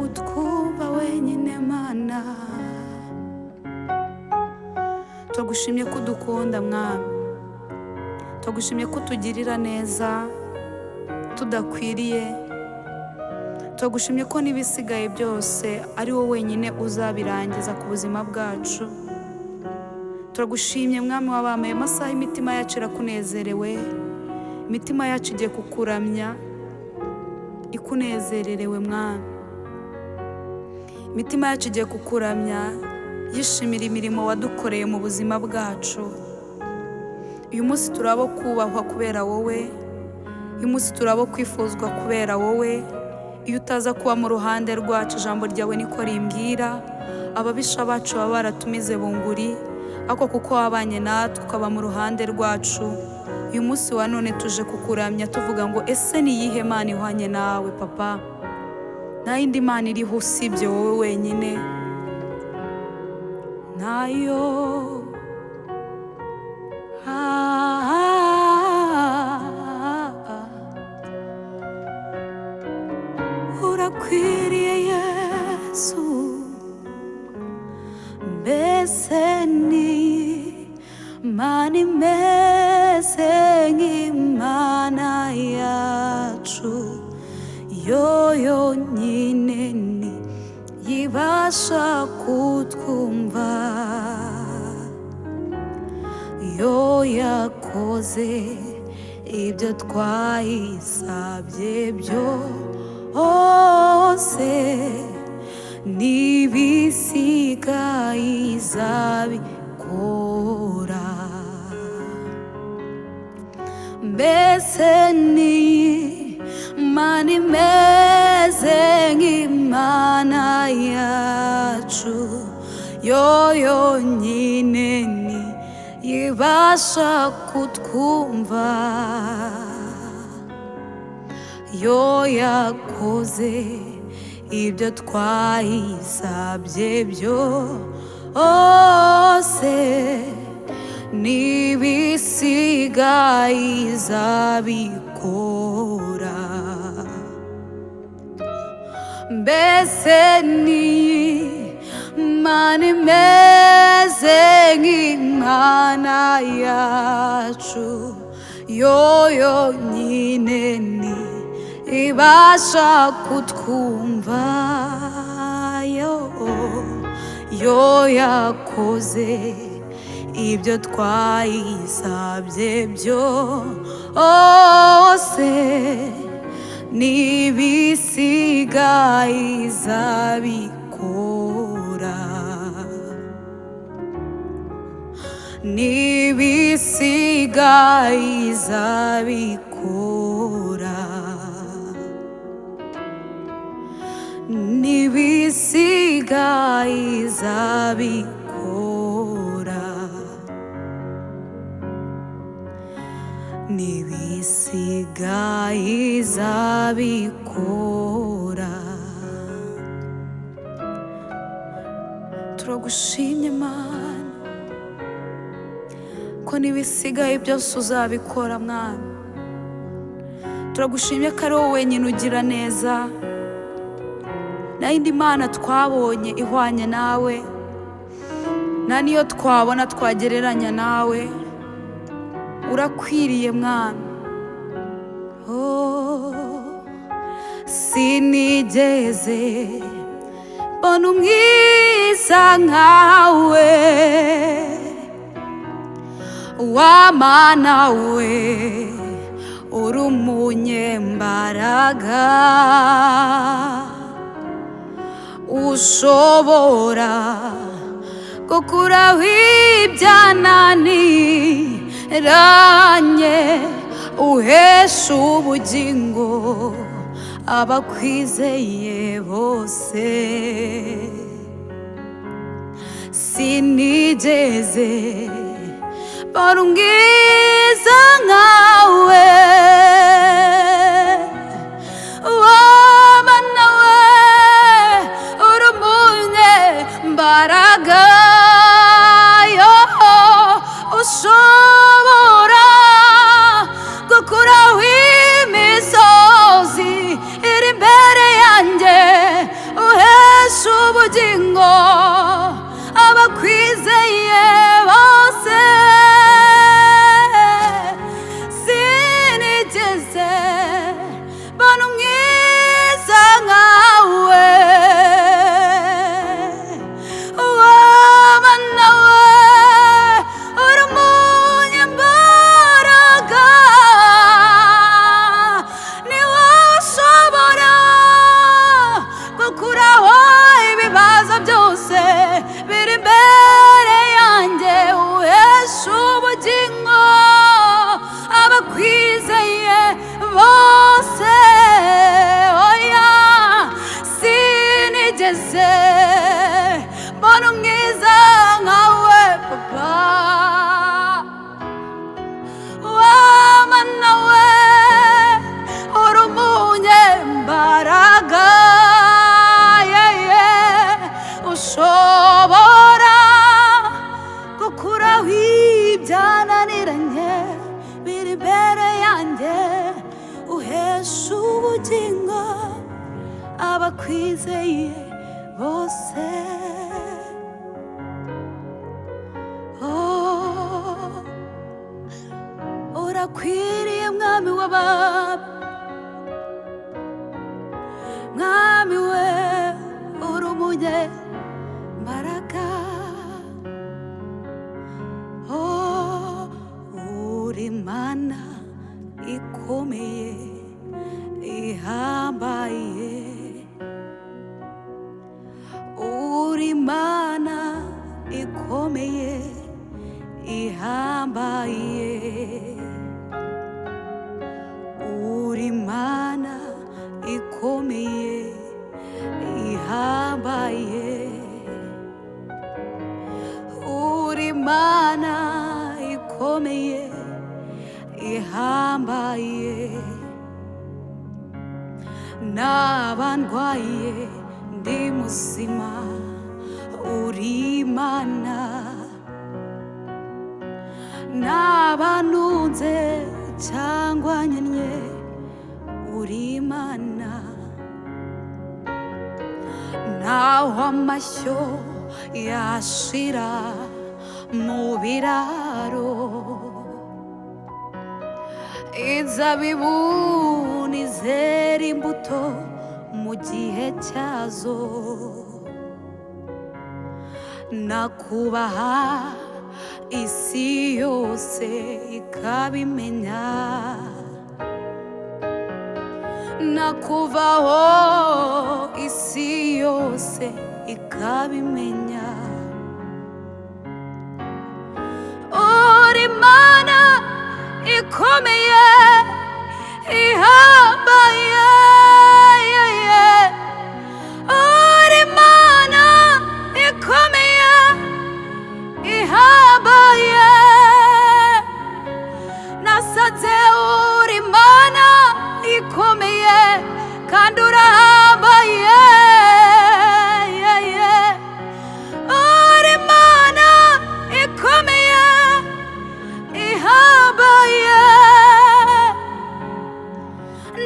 kutwumva wenyine Mana. Turagushimye ko udukunda Mwami, turagushimye ko utugirira neza tudakwiriye, turagushimye ko n'ibisigaye byose ari wowe wenyine uzabirangiza ku buzima bwacu. Turagushimye Mwami w'abami, amasaha imitima yacu irakunezerewe, imitima yacu igiye kukuramya ikunezererewe Mwami. Imitima yacu igiye kukuramya yishimira imirimo wadukoreye mu buzima bwacu. Uyu munsi turabo kubahwa kubera wowe, uyu munsi turabo kwifuzwa kubera wowe. Iyo utaza kuba mu ruhande rwacu, ijambo ryawe niko rimbwira, ababisha bacu baba baratumize bunguri, ariko kuko wabanye natwe ukaba mu ruhande rwacu, uyu munsi wa none tuje kukuramya tuvuga ngo ese ni iyihe Mana ihwanye nawe Papa? Nta yindi Mana iriho usibye wowe wenyine. Nayo urakwiriye Yesu, mbese ni Mana imeze nk'Imana yacu, yo yonyine ni yibasha kutwumva, yo yakoze ibyo twayisabye byose, n'ibisigaye izabikora. Mbese ni Mana imeze nk'Imana yacu, yo yonyine ni yibasha kutwumva, yo yakoze ibyo twayisabye byose, n'ibisigaye izabikora. Mbese ni Mana imeze nk'Imana yacu, yo yonyine ni ibasha kutwumva, yo yakoze ibyo twayisabye byose, n'ibisigaye izabikora, n'ibisigaye izabikora, n'ibisigaye izabikora, n'ibisigaye izabikora. Turagushimye Mana ko n'ibisigaye byose uzabikora Mwami. Turagushimye ko ari wowe wenyine ugira neza, nta yindi Mana twabonye ihwanye nawe, nta niyo twabona twagereranya nawe. Urakwiriye Mwami. Sinigeze mbona umwiza nkawe, wa Mana we uri umunyembaraga, ushobora gukuraho ibyananiranye, uhesha ubugingo abakwizeye bose. Sinigeze mbona umwiza nkawe, wa Mana we uri umunyembaraga, ushobora gukuraho imisozi iri imbere yanjye, sinigeze mbona umwiza nkawe papa wamana we uri umunyembaraga ushobora gukuraho ibyananiranye biri imbere yanjye uhesha ubugingo abakwizeye bose urakwiriye mwami w'abami mwami we uri umunyembaraga uri Imana ikomeye ihambaye uri Imana ikomeye ihambaye uri Imana ikomeye ihambaye uri Imana ikomeye ihambaye naba ndwaye ndi muzima uri Imana naba nunze cyangwa nkennye uri Imana naho amashyo yashira mu biraro inzabibu nizera imbuto mu gihe cyazo nakubaha isi yose ikabimenya nakuvaho isi yose ikabimenya uri Imana ikomeye ihambaye uri Imana ikomeye ihambaye nasanze uri Imana ikomeye kandi urahambaye uri Imana ikomeye ihambaye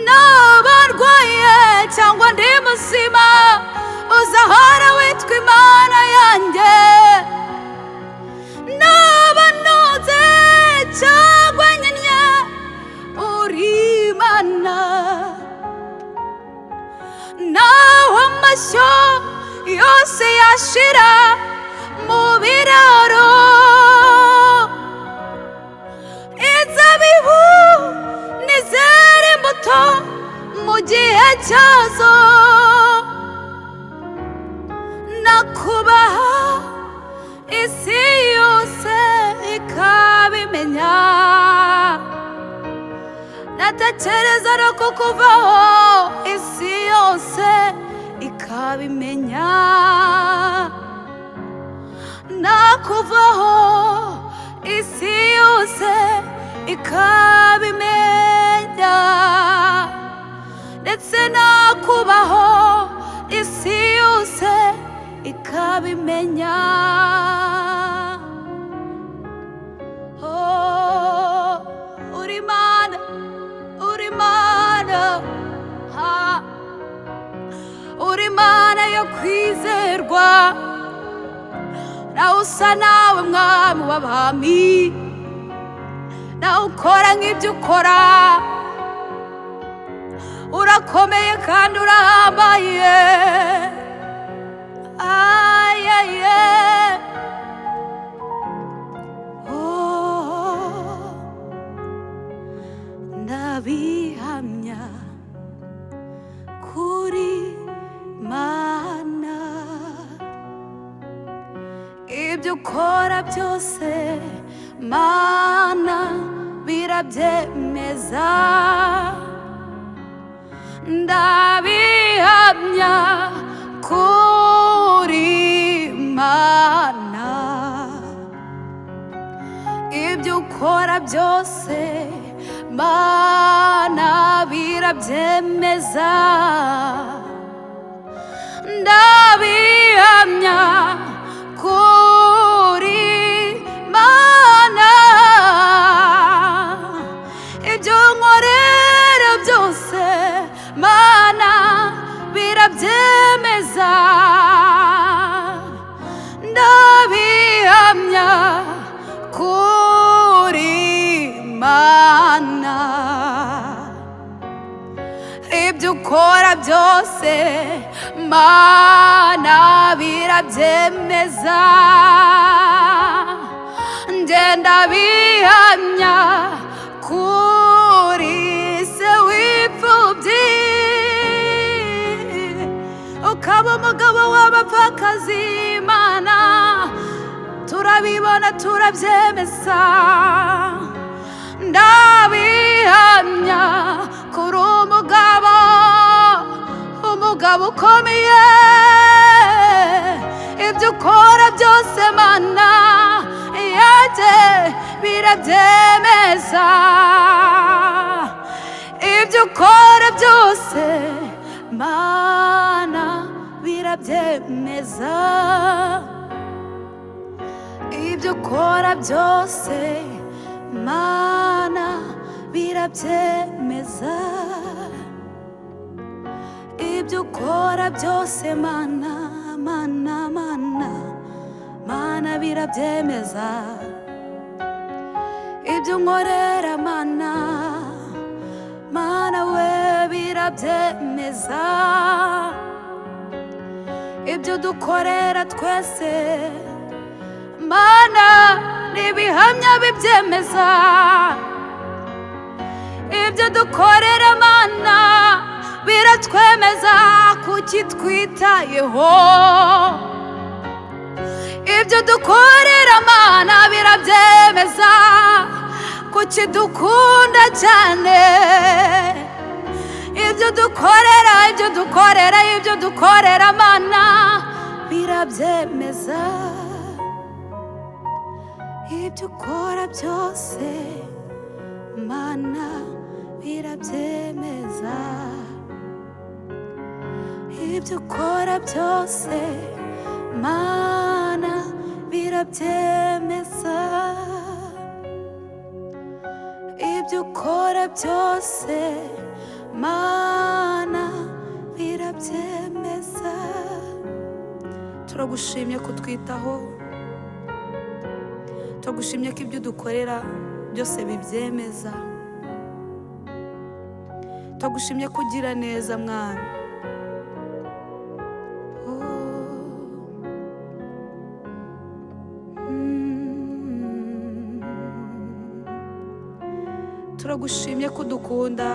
naba ndwaye cyangwa ndi muzima uzahora witwa Imana yanjye naba nunze cyangwa nkennye uri Imana naho amashyo yose yashira mu biraro inzabibu nizera imbuto mu gihe cyazo nakubaha isi yose ikabimenya natekereza no kukuvaho isi yose ikabimenya nakuvaho isi yose ikabimenya ndetse nakubaho isi yose ikabimenya uri Imana uri Imana uri Imana yo kwizerwa nawe usa nawe mwami w'abami nawe ukora nk'ibyo ukora urakomeye kandi urahambaye ndabihamya kuri Mana ibyo ukora byose Mana birabyemeza ndabihamya ko Mana birabyemeza, ndabihamya kuri Mana. Ibyo nkorera byose Mana birabyemeza, ndabihamya kuri Mana. Ibyo ukora byose Mana birabyemeza, nje ndabihamya kuri se w'imfubyi, ukaba umugabo w'abapfakazi Mana, turabibona turabyemeza. Ndabihamya kuri umugabo ukomeye, ibyo ukora byose Mana yanjye birabyemeza, ibyo ukora byose Mana birabyemeza, ibyo ukora byose Mana birabyemeza, ibyo ukora byose Mana, Mana, Mana, Mana birabyemeza, ibyo unkorera Mana, Mana we birabyemeza, ibyo dukorera twese Mana n'ibihamya bibyemeza, ibyo dukorera Mana biratwemeza kuki twitayeho, ibyo dukorera Mana birabyemeza kuki dukunda cyane, ibyo dukorera Mana birabyemeza, ibyo ukora byose Mana birabyemeza, ibyo ukora byose Mana birabyemeza, ibyo ukora byose Mana birabyemeza. Turagushimye kutwitaho, turagushimye ko ibyo dukorera byose bibyemeza, turagushimye kugira neza Mwami. Turagushimye ko dukunda,